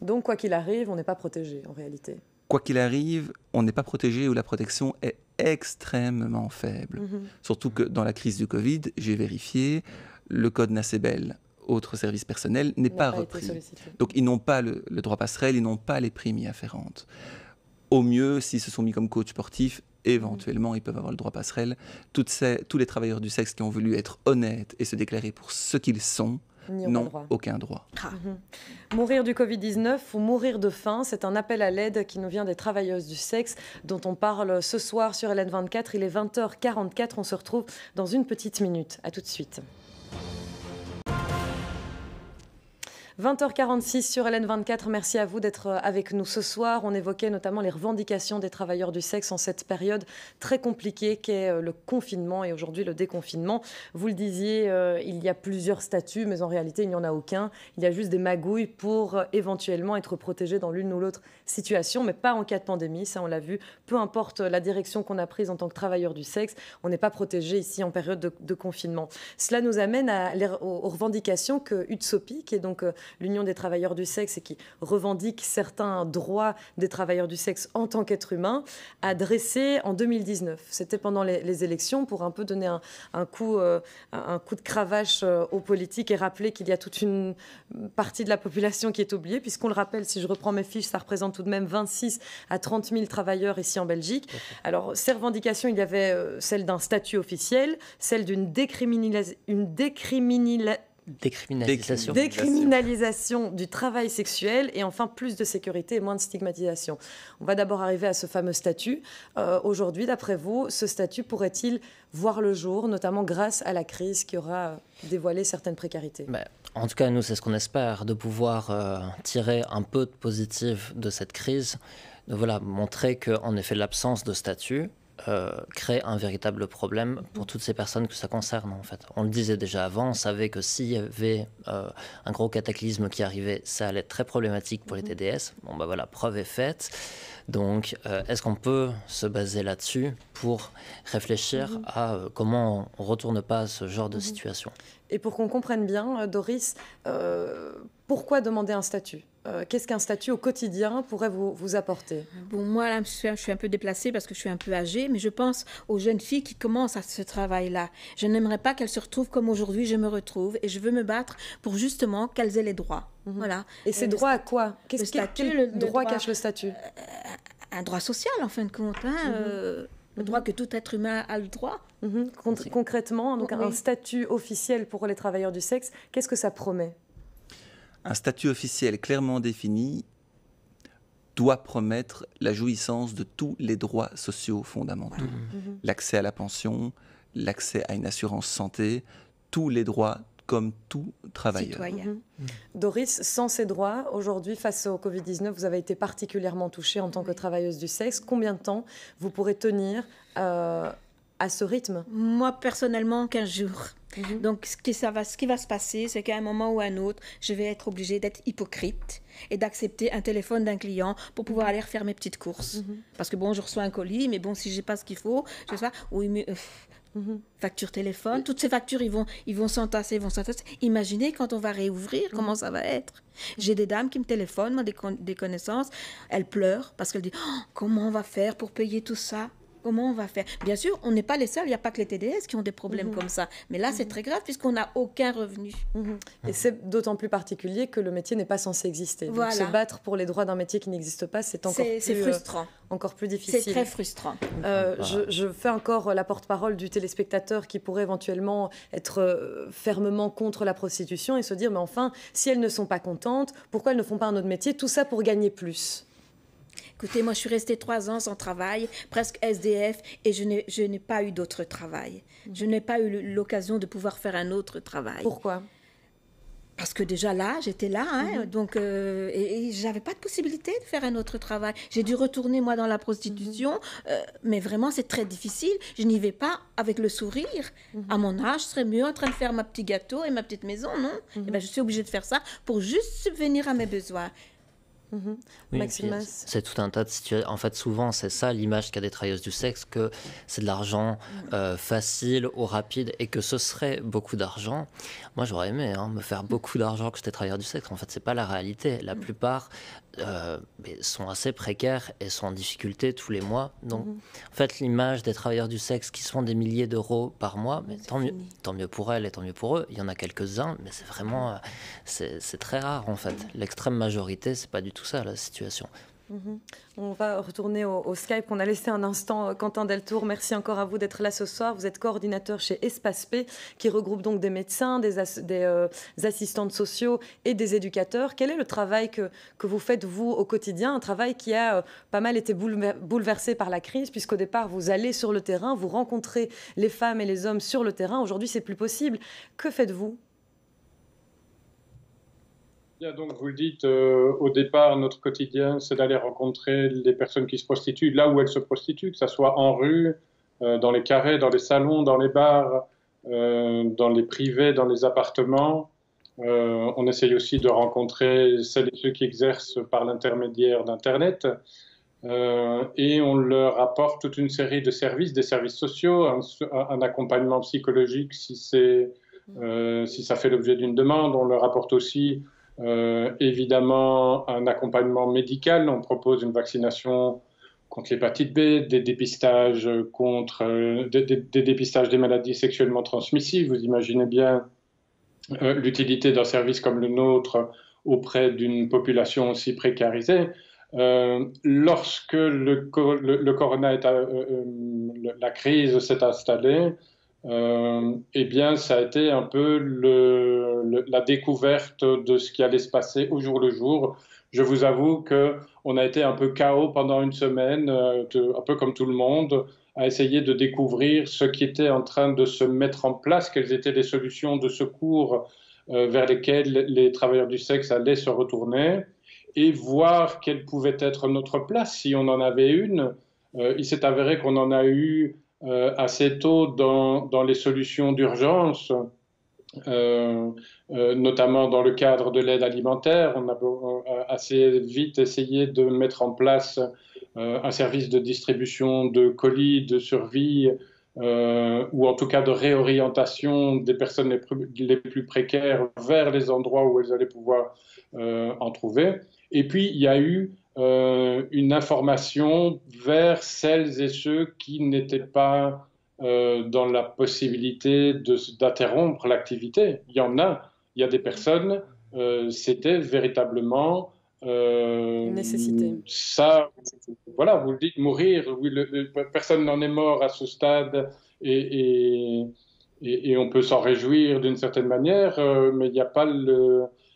Donc, quoi qu'il arrive, on n'est pas protégé en réalité. Quoi qu'il arrive, on n'est pas protégé ou la protection est extrêmement faible. Surtout que dans la crise du Covid, j'ai vérifié, le code NACEBEL, autres services personnels, n'est pas repris. Donc ils n'ont pas le droit passerelle, ils n'ont pas les primes y afférentes. Au mieux, s'ils se sont mis comme coach sportif, éventuellement, ils peuvent avoir le droit passerelle. Tous les travailleurs du sexe qui ont voulu être honnêtes et se déclarer pour ce qu'ils sont, n'ont aucun droit. Mourir du Covid-19 ou mourir de faim, c'est un appel à l'aide qui nous vient des travailleuses du sexe dont on parle ce soir sur LN24. Il est 20h44, on se retrouve dans une petite minute. À tout de suite. 20h46 sur LN24, merci à vous d'être avec nous ce soir. On évoquait notamment les revendications des travailleurs du sexe en cette période très compliquée qu'est le confinement et aujourd'hui le déconfinement. Vous le disiez, il y a plusieurs statuts, mais en réalité, il n'y en a aucun. Il y a juste des magouilles pour éventuellement être protégés dans l'une ou l'autre situation, mais pas en cas de pandémie, ça on l'a vu. Peu importe la direction qu'on a prise en tant que travailleur du sexe, on n'est pas protégé ici en période de confinement. Cela nous amène aux revendications que UTSOPI, qui est donc l'Union des travailleurs du sexe et qui revendique certains droits des travailleurs du sexe en tant qu'être humain, a dressé en 2019. C'était pendant les élections pour un peu donner un coup de cravache aux politiques et rappeler qu'il y a toute une partie de la population qui est oubliée, puisqu'on le rappelle, si je reprends mes fiches, ça représente tout de même 26 à 30 000 travailleurs ici en Belgique. Alors, ces revendications, il y avait celle d'un statut officiel, celle d'une décriminalisation du travail sexuel et enfin plus de sécurité et moins de stigmatisation. On va d'abord arriver à ce fameux statut. Aujourd'hui, d'après vous, ce statut pourrait-il voir le jour, notamment grâce à la crise qui aura dévoilé certaines précarités? En tout cas, nous, c'est ce qu'on espère, de pouvoir tirer un peu de positif de cette crise. De montrer qu'en effet, l'absence de statut crée un véritable problème pour toutes ces personnes que ça concerne, en fait. On le disait déjà avant, on savait que s'il y avait un gros cataclysme qui arrivait, ça allait être très problématique pour les TDS. Bon, bah voilà, preuve est faite. Donc, est-ce qu'on peut se baser là-dessus pour réfléchir à comment on ne retourne pas à ce genre de situation? Et pour qu'on comprenne bien, Doris, pourquoi demander un statut? Qu'est-ce qu'un statut au quotidien pourrait vous apporter? Bon, moi, là, je suis un peu déplacée parce que je suis un peu âgée, mais je pense aux jeunes filles qui commencent à ce travail-là. Je n'aimerais pas qu'elles se retrouvent comme aujourd'hui je me retrouve, et je veux me battre pour justement qu'elles aient les droits. Voilà. Et ces droits à quoi? Quel droit cache le statut? Un droit social, en fin de compte. Le droit que tout être humain a le droit. Concrètement, donc un statut officiel pour les travailleurs du sexe, qu'est-ce que ça promet? Un statut officiel clairement défini doit promettre la jouissance de tous les droits sociaux fondamentaux. L'accès à la pension, l'accès à une assurance santé, tous les droits comme tout travailleur. Doris, sans ces droits, aujourd'hui, face au Covid-19, vous avez été particulièrement touchée en tant que travailleuse du sexe. Combien de temps vous pourrez tenir à ce rythme? Moi, personnellement, 15 jours. Donc, ce qui va se passer, c'est qu'à un moment ou à un autre, je vais être obligée d'être hypocrite et d'accepter un téléphone d'un client pour pouvoir aller refaire mes petites courses. Parce que bon, je reçois un colis, mais bon, si je n'ai pas ce qu'il faut, je sais pas, oui, mais... facture téléphone, toutes ces factures, ils vont s'entasser, Imaginez quand on va réouvrir, comment ça va être. J'ai des dames qui me téléphonent, moi, des connaissances, elles pleurent parce qu'elles disent comment on va faire pour payer tout ça? Comment on va faire? Bien sûr, on n'est pas les seuls, il n'y a pas que les TDS qui ont des problèmes comme ça. Mais là, c'est très grave puisqu'on n'a aucun revenu. Et c'est d'autant plus particulier que le métier n'est pas censé exister. Donc, se battre pour les droits d'un métier qui n'existe pas, c'est encore plus frustrant. Encore plus difficile. C'est très frustrant. Je fais encore la porte-parole du téléspectateur qui pourrait éventuellement être fermement contre la prostitution et se dire, mais enfin, si elles ne sont pas contentes, pourquoi elles ne font pas un autre métier? Tout ça pour gagner plus. Écoutez, moi, je suis restée 3 ans sans travail, presque SDF, et je n'ai pas eu d'autre travail. Je n'ai pas eu l'occasion de pouvoir faire un autre travail. Pourquoi? Parce que déjà là, j'étais là, donc, et je n'avais pas de possibilité de faire un autre travail. J'ai dû retourner, moi, dans la prostitution, mais vraiment, c'est très difficile. Je n'y vais pas avec le sourire. À mon âge, je serais mieux en train de faire ma petit gâteau et ma petite maison, non? Et ben, je suis obligée de faire ça pour juste subvenir à mes besoins. Oui, c'est tout un tas de situations. En fait, souvent, c'est ça l'image qu'a des travailleuses du sexe, que c'est de l'argent facile ou rapide et que ce serait beaucoup d'argent. Moi, j'aurais aimé me faire beaucoup d'argent que j'étais travailleur du sexe. En fait, c'est pas la réalité. La plupart sont assez précaires et sont en difficulté tous les mois. Donc, en fait, l'image des travailleurs du sexe qui se font des milliers d'euros par mois, mais tant mieux pour elles et tant mieux pour eux. Il y en a quelques-uns, mais c'est vraiment... c'est très rare, en fait. L'extrême majorité, c'est pas du tout ça, la situation. On va retourner au Skype. On a laissé un instant Quentin Deltour. Merci encore à vous d'être là ce soir. Vous êtes coordinateur chez Espace P, qui regroupe donc des médecins, des assistantes sociaux et des éducateurs. Quel est le travail que vous faites, vous, au quotidien? Un travail qui a pas mal été bouleversé par la crise, puisqu'au départ, vous allez sur le terrain, vous rencontrez les femmes et les hommes sur le terrain. Aujourd'hui, c'est plus possible. Que faites-vous? Donc, vous le dites, au départ, notre quotidien, c'est d'aller rencontrer les personnes qui se prostituent là où elles se prostituent, que ce soit en rue, dans les carrés, dans les salons, dans les bars, dans les privés, dans les appartements. On essaye aussi de rencontrer celles et ceux qui exercent par l'intermédiaire d'Internet. Et on leur apporte toute une série de services, des services sociaux, un accompagnement psychologique si ça fait l'objet d'une demande. On leur apporte aussi évidemment un accompagnement médical. On propose une vaccination contre l'hépatite B, des dépistages des dépistages des maladies sexuellement transmissibles. Vous imaginez bien l'utilité d'un service comme le nôtre auprès d'une population aussi précarisée. Lorsque la crise s'est installée, eh bien, ça a été un peu la découverte de ce qui allait se passer au jour le jour. Je vous avoue qu'on a été un peu KO pendant une semaine, un peu comme tout le monde, à essayer de découvrir ce qui était en train de se mettre en place, quelles étaient les solutions de secours vers lesquelles les travailleurs du sexe allaient se retourner, et voir quelle pouvait être notre place, si on en avait une, il s'est avéré qu'on en a eu assez tôt dans les solutions d'urgence, notamment dans le cadre de l'aide alimentaire. On a assez vite essayé de mettre en place un service de distribution de colis, de survie, ou en tout cas de réorientation des personnes les plus précaires vers les endroits où elles allaient pouvoir en trouver. Et puis, il y a eu une information vers celles et ceux qui n'étaient pas dans la possibilité d'interrompre l'activité. Il y a des personnes, c'était véritablement une nécessité. Ça, voilà, vous le dites, mourir, oui, personne n'en est mort à ce stade et on peut s'en réjouir d'une certaine manière, mais il n'y a pas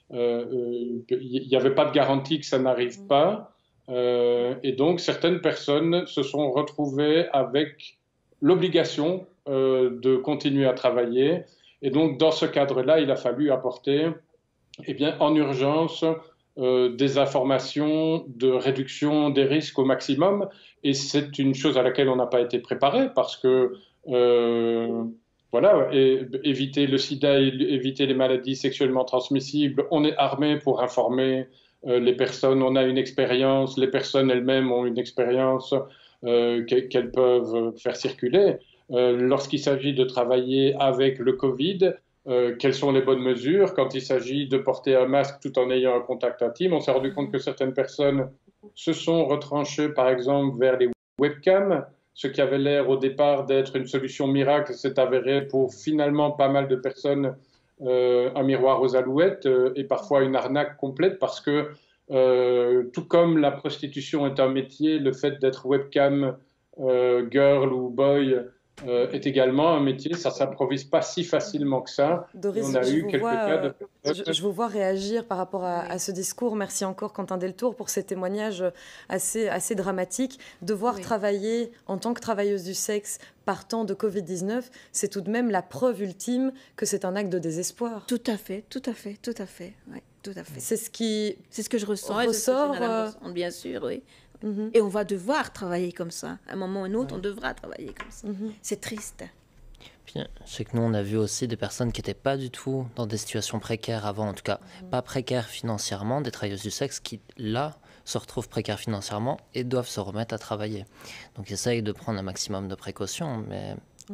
il n'y avait pas de garantie que ça n'arrive pas. Et donc, certaines personnes se sont retrouvées avec l'obligation de continuer à travailler. Et donc, dans ce cadre-là, il a fallu apporter, en urgence, des informations de réduction des risques au maximum. Et c'est une chose à laquelle on n'a pas été préparé parce que, éviter le sida, éviter les maladies sexuellement transmissibles, on est armé pour informer les personnes, on a une expérience, les personnes elles-mêmes ont une expérience qu'elles peuvent faire circuler. Lorsqu'il s'agit de travailler avec le Covid, quelles sont les bonnes mesures? Quand il s'agit de porter un masque tout en ayant un contact intime, on s'est rendu compte que certaines personnes se sont retranchées, par exemple, vers les webcams. Ce qui avait l'air au départ d'être une solution miracle s'est avéré pour finalement pas mal de personnes un miroir aux alouettes et parfois une arnaque complète parce que tout comme la prostitution est un métier, le fait d'être webcam girl ou boy est également un métier, ça ne s'improvise pas si facilement que ça. Doris, on a eu quelques cas de... je vous vois réagir par rapport à ce discours. Merci encore Quentin Deltour pour ces témoignages assez dramatiques. Devoir travailler en tant que travailleuse du sexe partant de Covid-19, c'est tout de même la preuve ultime que c'est un acte de désespoir. Tout à fait. Ouais, tout à fait. C'est ce que je ressens. Bien sûr, oui. Mm-hmm. Et on va devoir travailler comme ça. À un moment ou à un autre, on devra travailler comme ça. Mm-hmm. C'est triste. Puis, je sais que nous, on a vu aussi des personnes qui n'étaient pas du tout dans des situations précaires avant, en tout cas pas précaires financièrement, des travailleuses du sexe qui, là, se retrouvent précaires financièrement et doivent se remettre à travailler. Donc, ils essayent de prendre un maximum de précautions, mais...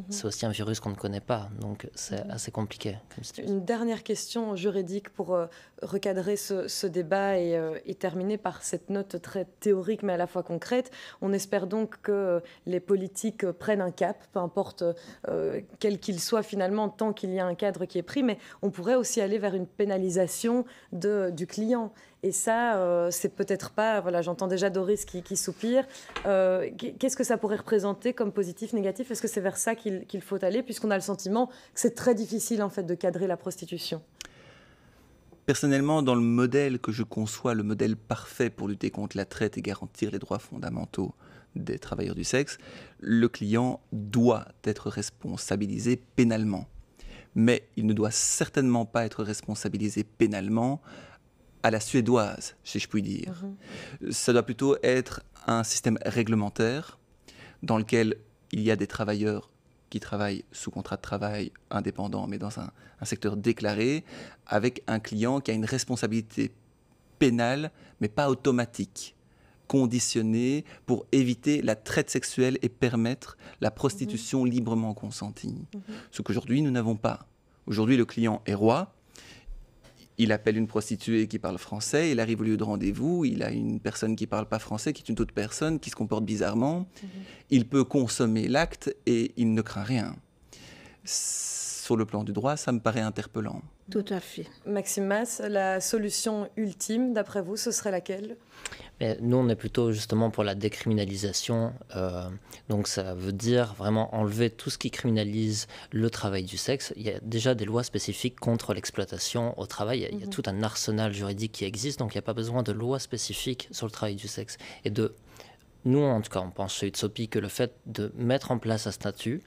C'est aussi un virus qu'on ne connaît pas, donc c'est assez compliqué. Une dernière question juridique pour recadrer ce débat et terminer par cette note très théorique mais à la fois concrète. On espère donc que les politiques prennent un cap, peu importe quel qu'il soit finalement, tant qu'il y a un cadre qui est pris, mais on pourrait aussi aller vers une pénalisation du client. Et ça, c'est peut-être pas... Voilà, j'entends déjà Doris qui soupire. Qu'est-ce que ça pourrait représenter comme positif, négatif? Est-ce que c'est vers ça qu'il faut aller, puisqu'on a le sentiment que c'est très difficile en fait, de cadrer la prostitution? Personnellement, dans le modèle que je conçois, le modèle parfait pour lutter contre la traite et garantir les droits fondamentaux des travailleurs du sexe, le client doit être responsabilisé pénalement. Mais il ne doit certainement pas être responsabilisé pénalement à la suédoise, si je puis dire. Ça doit plutôt être un système réglementaire dans lequel il y a des travailleurs qui travaillent sous contrat de travail indépendant, mais dans un secteur déclaré, avec un client qui a une responsabilité pénale, mais pas automatique, conditionnée pour éviter la traite sexuelle et permettre la prostitution librement consentie. Ce qu'aujourd'hui, nous n'avons pas. Aujourd'hui, le client est roi. Il appelle une prostituée qui parle français, il arrive au lieu de rendez-vous, il a une personne qui ne parle pas français, qui est une autre personne, qui se comporte bizarrement. Il peut consommer l'acte et il ne craint rien. Sur le plan du droit, ça me paraît interpellant. Tout à fait. Maxime Mas, la solution ultime, d'après vous, ce serait laquelle? Mais nous, on est plutôt justement pour la décriminalisation. Donc ça veut dire vraiment enlever tout ce qui criminalise le travail du sexe. Il y a déjà des lois spécifiques contre l'exploitation au travail. Il y a tout un arsenal juridique qui existe, donc il n'y a pas besoin de lois spécifiques sur le travail du sexe. Et nous, en tout cas, on pense chez Utopie que le fait de mettre en place un statut,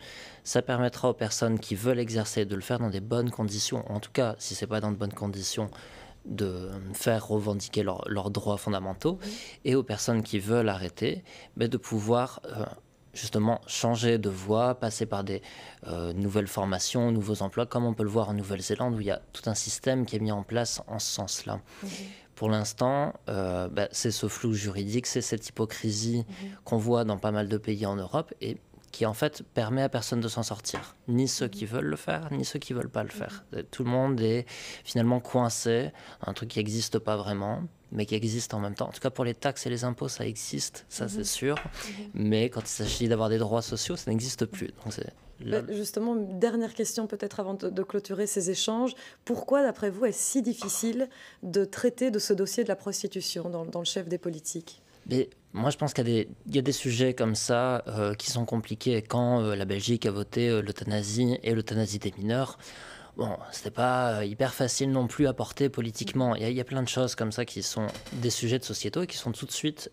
ça permettra aux personnes qui veulent exercer de le faire dans des bonnes conditions. En tout cas, si ce n'est pas dans de bonnes conditions, faire revendiquer leurs droits fondamentaux, et aux personnes qui veulent arrêter, de pouvoir justement changer de voie, passer par des nouvelles formations, nouveaux emplois, comme on peut le voir en Nouvelle-Zélande, où il y a tout un système qui est mis en place en ce sens-là. Pour l'instant, c'est ce flou juridique, c'est cette hypocrisie qu'on voit dans pas mal de pays en Europe, et qui en fait permet à personne de s'en sortir. Ni ceux qui veulent le faire, ni ceux qui ne veulent pas le faire. Tout le monde est finalement coincé dans un truc qui n'existe pas vraiment, mais qui existe en même temps. En tout cas, pour les taxes et les impôts, ça existe, ça c'est sûr. Mais quand il s'agit d'avoir des droits sociaux, ça n'existe plus. Donc justement, dernière question peut-être avant de clôturer ces échanges. Pourquoi, d'après vous, est-ce si difficile de traiter de ce dossier de la prostitution dans le chef des politiques ? Mais moi, je pense qu'il y a des sujets comme ça qui sont compliqués. Quand la Belgique a voté l'euthanasie et l'euthanasie des mineurs, bon, c'était pas hyper facile non plus à porter politiquement. Il y a plein de choses comme ça qui sont des sujets de sociétaux et qui sont tout de suite...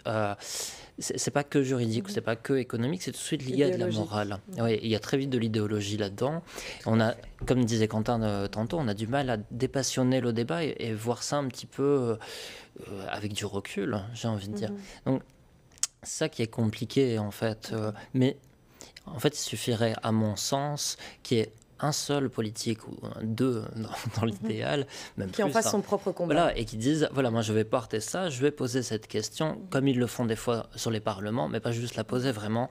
c'est pas que juridique, c'est pas que économique, c'est tout de suite lié à de la morale. Oui, il y a très vite de l'idéologie là-dedans. On a, comme disait Quentin tantôt, on a du mal à dépassionner le débat et voir ça un petit peu avec du recul, j'ai envie de dire. Donc, c'est ça qui est compliqué, en fait. Mais, en fait, il suffirait, à mon sens, qu'il y ait un seul politique ou deux dans l'idéal, même qui en fasse son propre combat. Voilà, et qui disent, voilà, moi je vais porter ça, je vais poser cette question, comme ils le font des fois sur les parlements, mais pas juste la poser, vraiment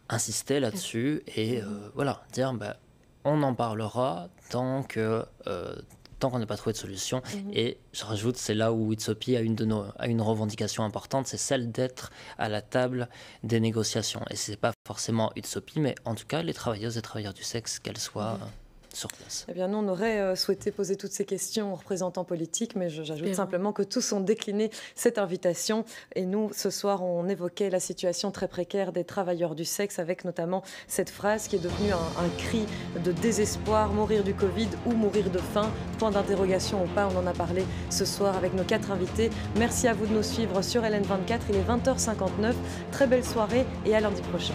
insister là-dessus et voilà, dire, on en parlera tant qu'on n'a pas trouvé de solution. Et je rajoute, c'est là où Itsopi a une revendication importante, c'est celle d'être à la table des négociations. Et c'est pas forcément Itsopi, mais en tout cas les travailleuses et travailleurs du sexe, qu'elles soient sur place. Eh bien, nous, on aurait souhaité poser toutes ces questions aux représentants politiques, mais j'ajoute simplement que tous ont décliné cette invitation. Et nous, ce soir, on évoquait la situation très précaire des travailleurs du sexe, avec notamment cette phrase qui est devenue un cri de désespoir, mourir du Covid ou mourir de faim, point d'interrogation ou pas. On en a parlé ce soir avec nos 4 invités. Merci à vous de nous suivre sur LN24, il est 20h59. Très belle soirée et à lundi prochain.